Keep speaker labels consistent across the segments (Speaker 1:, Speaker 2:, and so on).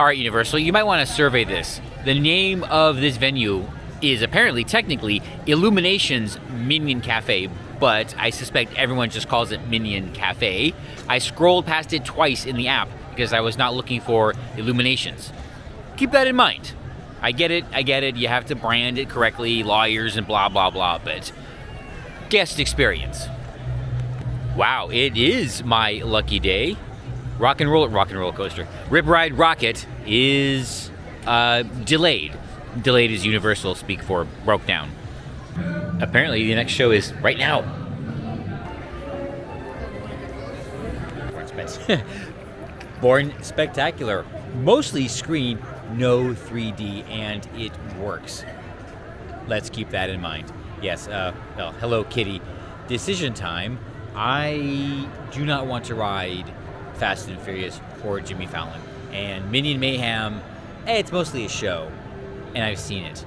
Speaker 1: All right, Universal, you might want to survey this. The name of this venue is apparently, technically, Illuminations Minion Cafe, but I suspect everyone just calls it Minion Cafe. I scrolled past it twice in the app because I was not looking for Illuminations. Keep that in mind. I get it, you have to brand it correctly, lawyers and blah, blah, blah, but guest experience. Wow, it is my lucky day. Rock and roll coaster. Rip Ride Rocket is delayed. Delayed is Universal speak for broke down. Apparently the next show is right now. Bourn Spectacular. Mostly screen, no 3D, and it works. Let's keep that in mind. Yes, well, hello kitty. Decision time. I do not want to ride Fast and Furious or Jimmy Fallon. And Minion Mayhem, it's mostly a show, and I've seen it.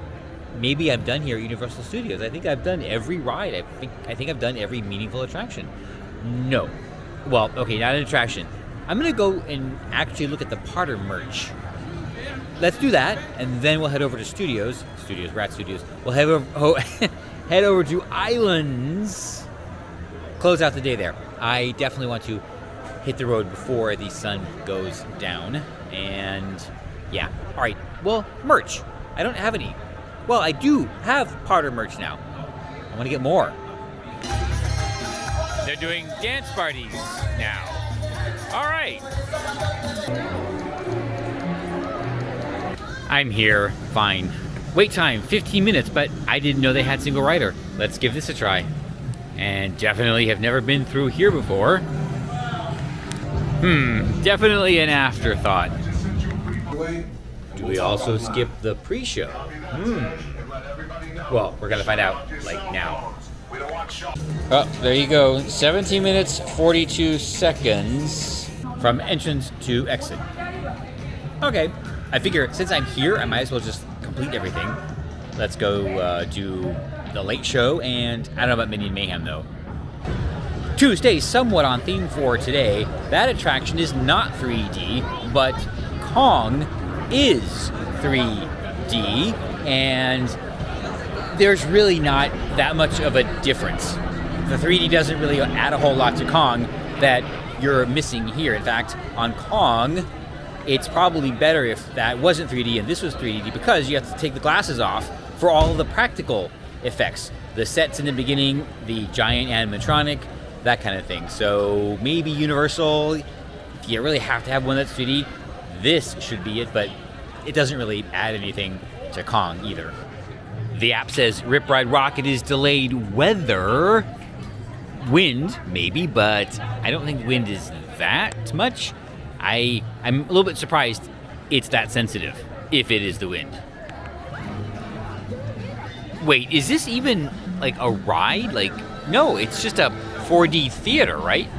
Speaker 1: Maybe I'm done here at Universal Studios. I think I've done every ride. I think I've done every meaningful attraction. No. Well, okay, not an attraction. I'm gonna go and actually look at the Potter merch. Let's do that, and then we'll head over to Rat Studios. We'll head over to Islands. Close out the day there. I definitely want to hit the road before the sun goes down. And yeah, all right. Well, merch. I don't have any. Well, I do have Potter merch now. I want to get more. They're doing dance parties now. All right. I'm here, fine. Wait time, 15 minutes, but I didn't know they had single rider. Let's give this a try. And definitely have never been through here before. Definitely an afterthought. Do we also skip the pre-show? Well, we're gonna find out, like, now. Oh, there you go. 17 minutes, 42 seconds from entrance to exit. Okay, I figure since I'm here, I might as well just complete everything. Let's go do the late show, and I don't know about Minion Mayhem, though. To stay somewhat on theme for today, that attraction is not 3D, but Kong is 3D, and there's really not that much of a difference. The 3D doesn't really add a whole lot to Kong that you're missing here. In fact, on Kong, it's probably better if that wasn't 3D and this was 3D, because you have to take the glasses off for all of the practical effects. The sets in the beginning, the giant animatronic, that kind of thing. So maybe Universal, if you really have to have one that's 3D, this should be it, but it doesn't really add anything to Kong either. The app says Rip Ride Rocket is delayed. Weather, wind, maybe, but I don't think wind is that much. I'm a little bit surprised it's that sensitive, if it is the wind. Wait, is this even like a ride? Like, no, it's just a 4D theater, right?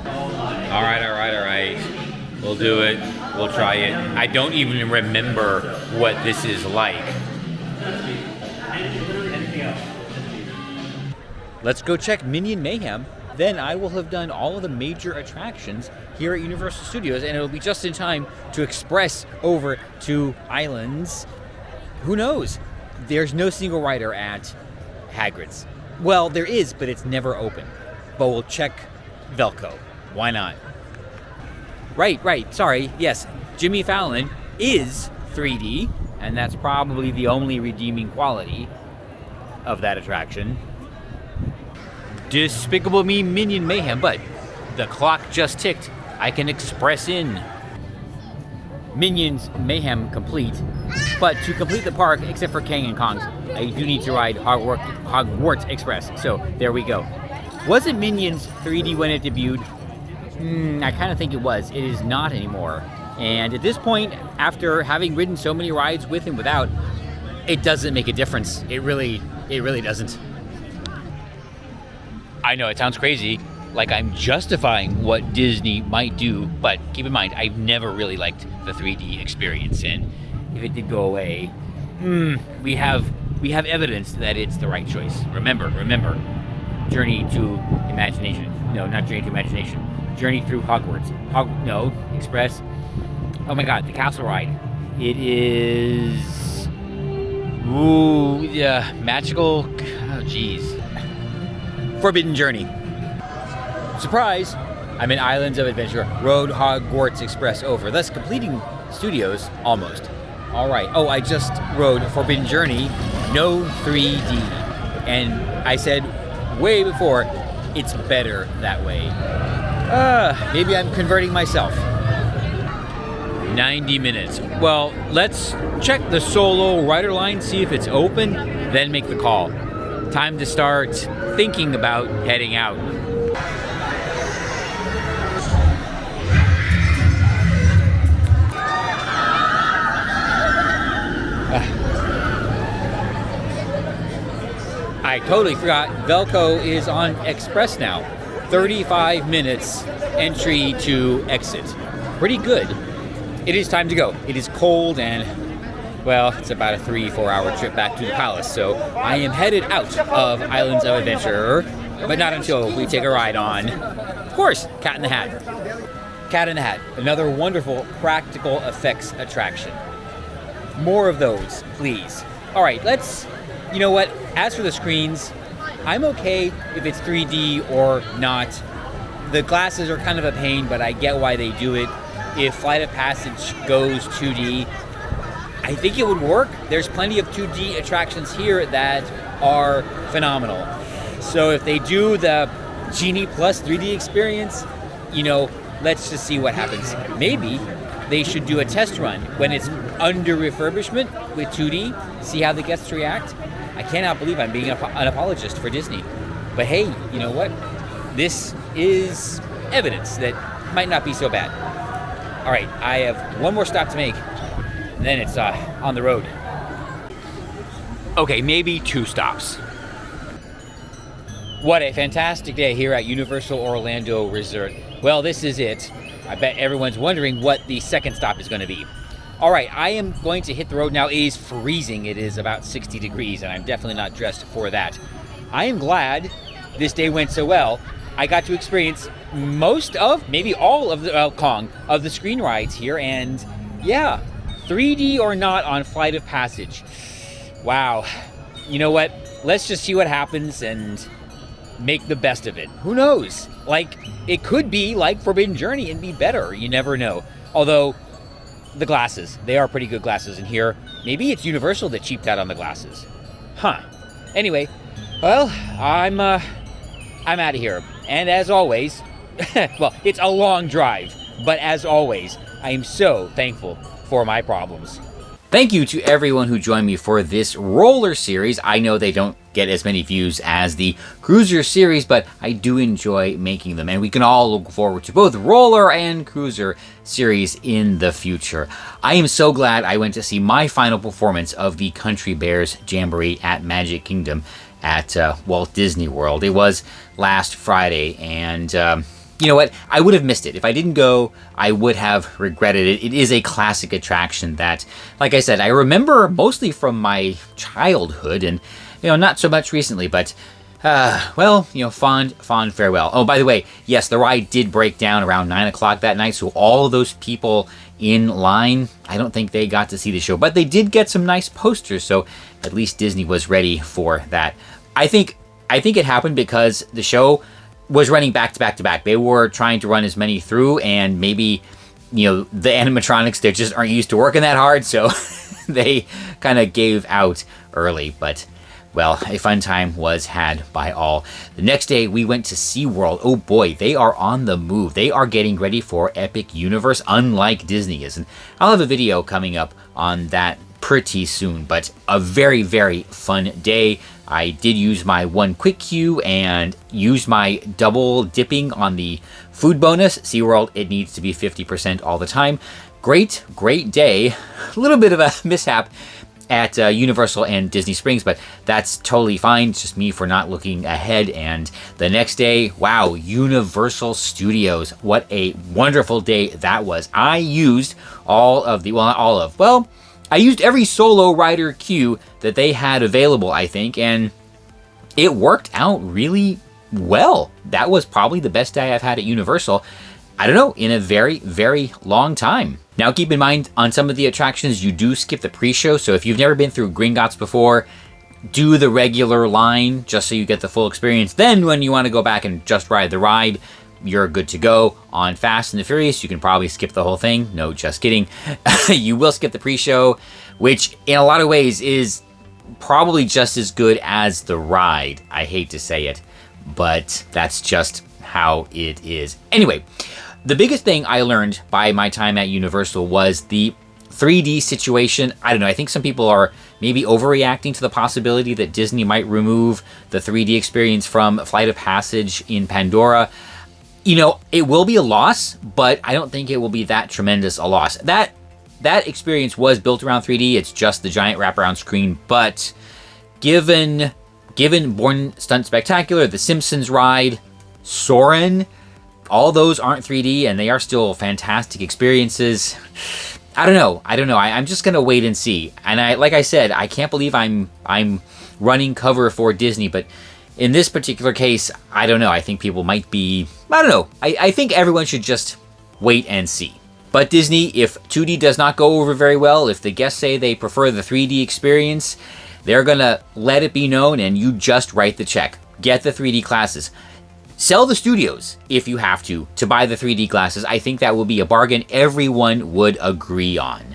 Speaker 1: All right. We'll do it. We'll try it. I don't even remember what this is like. Let's go check Minion Mayhem. Then I will have done all of the major attractions here at Universal Studios, and it'll be just in time to express over to Islands. Who knows? There's no single rider at Hagrid's. Well, there is, but it's never open. But we'll check Velco. Why not? Right. Sorry. Yes, Jimmy Fallon is 3D, and that's probably the only redeeming quality of that attraction. Despicable Me Minion Mayhem, but the clock just ticked. I can express in. Minions Mayhem complete, but to complete the park, except for Kang and Kong's, I do need to ride Hogwarts Express. So there we go. Wasn't Minions 3D when it debuted? I kind of think it was. It is not anymore. And at this point, after having ridden so many rides with and without, it doesn't make a difference. It really doesn't. I know, it sounds crazy, like I'm justifying what Disney might do, but keep in mind, I've never really liked the 3D experience, and if it did go away, we have evidence that it's the right choice. Remember, Journey to Imagination. No, not Journey to Imagination. Journey through Hogwarts. Express. Oh my god, the castle ride. It is... Ooh, yeah, magical... Oh, jeez. Forbidden Journey. Surprise! I'm in Islands of Adventure, rode Hogwarts Express over, thus completing studios almost. Alright, oh, I just rode Forbidden Journey, no 3D. And I said way before, it's better that way. Maybe I'm converting myself. 90 minutes. Well, let's check the solo rider line, see if it's open, then make the call. Time to start thinking about heading out. I totally forgot, Velco is on Express now. 35 minutes entry to exit. Pretty good. It is time to go. It is cold and, well, it's about a 3-4 hour trip back to the palace. So I am headed out of Islands of Adventure, but not until we take a ride on, of course, Cat in the Hat. Cat in the Hat, another wonderful practical effects attraction. More of those, please. All right, let's, you know what? As for the screens, I'm okay if it's 3D or not. The glasses are kind of a pain, but I get why they do it. If Flight of Passage goes 2D, I think it would work. There's plenty of 2D attractions here that are phenomenal. So if they do the Genie plus 3D experience, you know, let's just see what happens. Maybe they should do a test run when it's under refurbishment with 2D, see how the guests react. I cannot believe I'm being an apologist for Disney. But hey, you know what? This is evidence that might not be so bad. All right, I have one more stop to make, and then it's on the road. Okay, maybe 2 stops. What a fantastic day here at Universal Orlando Resort. Well, this is it. I bet everyone's wondering what the second stop is going to be. All right, I am going to hit the road now. It is freezing. It is about 60 degrees, and I'm definitely not dressed for that. I am glad this day went so well. I got to experience most of, maybe all of the screen rides here, and yeah, 3D or not on Flight of Passage. Wow. You know what? Let's just see what happens and make the best of it. Who knows? Like, it could be like Forbidden Journey and be better. You never know. Although, the glasses, they are pretty good glasses in here. Maybe it's Universal that cheaped out on the glasses. Huh. Anyway, well, I'm out of here. And as always, well, it's a long drive, but as always, I am so thankful for my problems. Thank you to everyone who joined me for this roller series. I know they don't get as many views as the cruiser series, but I do enjoy making them, and we can all look forward to both roller and cruiser series in the future. I am so glad I went to see my final performance of the Country Bears Jamboree at Magic Kingdom at Walt Disney World. It was last Friday, and you know what? I would have missed it. If I didn't go, I would have regretted it. It is a classic attraction that, like I said, I remember mostly from my childhood and, you know, not so much recently, but, well, you know, fond farewell. Oh, by the way, yes, the ride did break down around 9 o'clock that night, so all of those people in line, I don't think they got to see the show, but they did get some nice posters, so at least Disney was ready for that. I think it happened because the show was running back to back to back. They were trying to run as many through, and maybe, you know, the animatronics, they just aren't used to working that hard, so they kind of gave out early. But, well, a fun time was had by all. The next day, we went to SeaWorld. Oh boy, they are on the move. They are getting ready for Epic Universe, unlike Disney is. And I'll have a video coming up on that pretty soon, but a very, very fun day. I did use my 1 quick queue and used my double dipping on the food bonus. SeaWorld, it needs to be 50% all the time. Great day. A little bit of a mishap at Universal and Disney Springs, but that's totally fine. It's just me for not looking ahead. And the next day, wow, Universal Studios. What a wonderful day that was. I used I used every solo rider queue that they had available, I think, and it worked out really well. That was probably the best day I've had at Universal. I don't know, in a very, very long time. Now keep in mind, on some of the attractions, you do skip the pre-show, so if you've never been through Gringotts before, do the regular line just so you get the full experience. Then when you want to go back and just ride the ride, you're good to go. On Fast and the Furious, you can probably skip the whole thing. No, just kidding. You will skip the pre-show, which in a lot of ways is probably just as good as the ride. I hate to say it, but that's just how it is. Anyway, the biggest thing I learned by my time at Universal was the 3D situation. I don't know, I think some people are maybe overreacting to the possibility that Disney might remove the 3D experience from Flight of Passage in Pandora. You know, it will be a loss, but I don't think it will be that tremendous a loss. That experience was built around 3D. It's just the giant wraparound screen. But given Bourn Spectacular, the Simpsons ride, Soarin', all those aren't 3D, and they are still fantastic experiences. I don't know. I'm just gonna wait and see. And like I said, I can't believe I'm running cover for Disney, but in this particular case, I don't know. I think people might be, I don't know. I think everyone should just wait and see. But Disney, if 2D does not go over very well, if the guests say they prefer the 3D experience, they're gonna let it be known and you just write the check. Get the 3D classes. Sell the studios if you have to buy the 3D glasses. I think that will be a bargain everyone would agree on.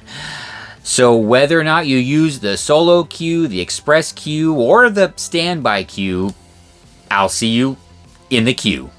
Speaker 1: So whether or not you use the solo queue, the express queue, or the standby queue, I'll see you in the queue.